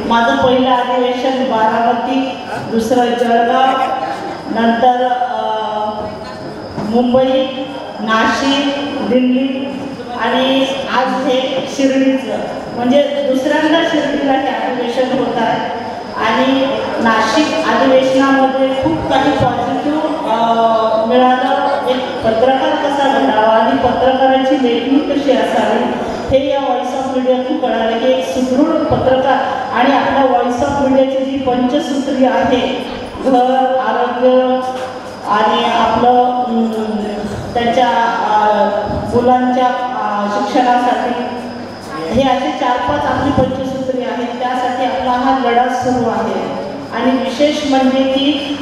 माझं पहिलं अधिवेशन बारामती, दुसरं जळगाव, नंतर मुंबई, नाशिक, दिल्ली आणि आज हे शिर्डीचं, म्हणजे दुसऱ्यांदा शिर्डीला हे अधिवेशन होत आहे। आणि नाशिक अधिवेशनामध्ये खूप काही पॉझिटिव्ह मिळालं। एक पत्रकार कसा घडावा आणि पत्रकाराची लेखणी कशी असावी हे या व्हॉइस ऑफ मीडियातून कळालं की एक सुदृढ पत्रकार आणि आपल्या व्हॉइस ऑफ मीडियाची जी पंचसूत्री आहे, घर, आरोग्य आणि आपलं त्याच्या मुलांच्या शिक्षणासाठी, हे असे 4-5 आपली पंचसूत्री आहेत। त्यासाठी आपला हा लढा सुरू आहे। आणि विशेष म्हणजे की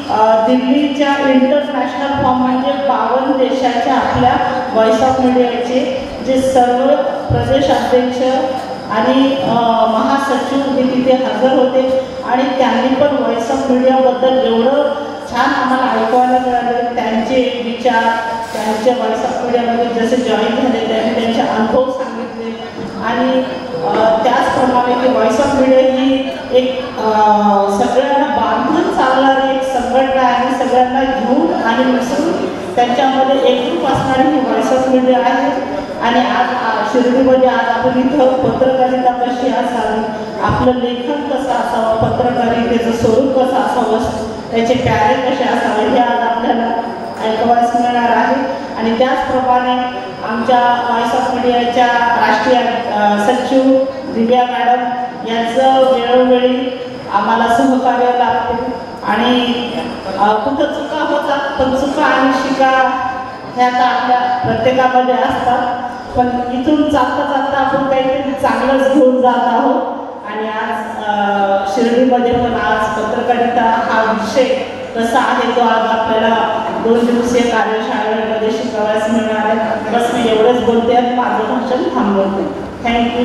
दिल्लीच्या इंटरनॅशनल फॉर्म म्हणजे 52 देशाच्या आपल्या व्हॉइस ऑफ मीडियाचे जे सर्व प्रदेश अध्यक्ष आणि महासचिव हे तिथे हजर होते आणि त्यांनी पण व्हॉइस ऑफ मीडियाबद्दल एवढं छान आम्हाला ऐकवायला मिळाले। त्यांचे विचार, त्यांच्या व्हॉइस ऑफ मीडियामध्ये जसे जॉईन झाले त्यांनी त्यांचे अनुभव सांगितले। आणि त्याचप्रमाणे की व्हॉइस ऑफ मीडिया ही एक सगळ्यांना बांधून चालणारी एक संघटना आहे। सगळ्यांना घेऊन आणि मिसळून त्यांच्यामध्ये एकरूप असणारी ही व्हॉइस ऑफ मीडिया आहे। आणि आज शिर्डीमध्ये आज आपण इथं पत्रकारिता कशी असावी, आपलं लेखन कसं असावं, पत्रकारितेचं स्वरूप कसं असावं, त्याचे पॅरे कसे असावे हे आज आपल्याला ऐकवायला मिळणार आहे। आणि त्याचप्रमाणे आमच्या व्हॉइस ऑफ मीडियाच्या राष्ट्रीय सचिव दिव्या मॅडम यांचं वेळोवेळी आम्हाला सहकार्य लाभते। आणि कुठं चुका होतात, पण चुका आणि शिका ह्या तर आपल्या प्रत्येकामध्ये असतात। पण इथून चालता चालता आपण काहीतरी चांगलंच घेऊन जात आहोत। आणि आज शिर्डीमध्ये पण आज पत्रकारिता हा विषय कसा आहे तो आज आपल्याला 2 दिवसीय कार्यशाळेमध्ये शिकवायला मिळणार आहे। बस मी एवढंच बोलते आणि माझं भाषण थांबवते। थँक्यू।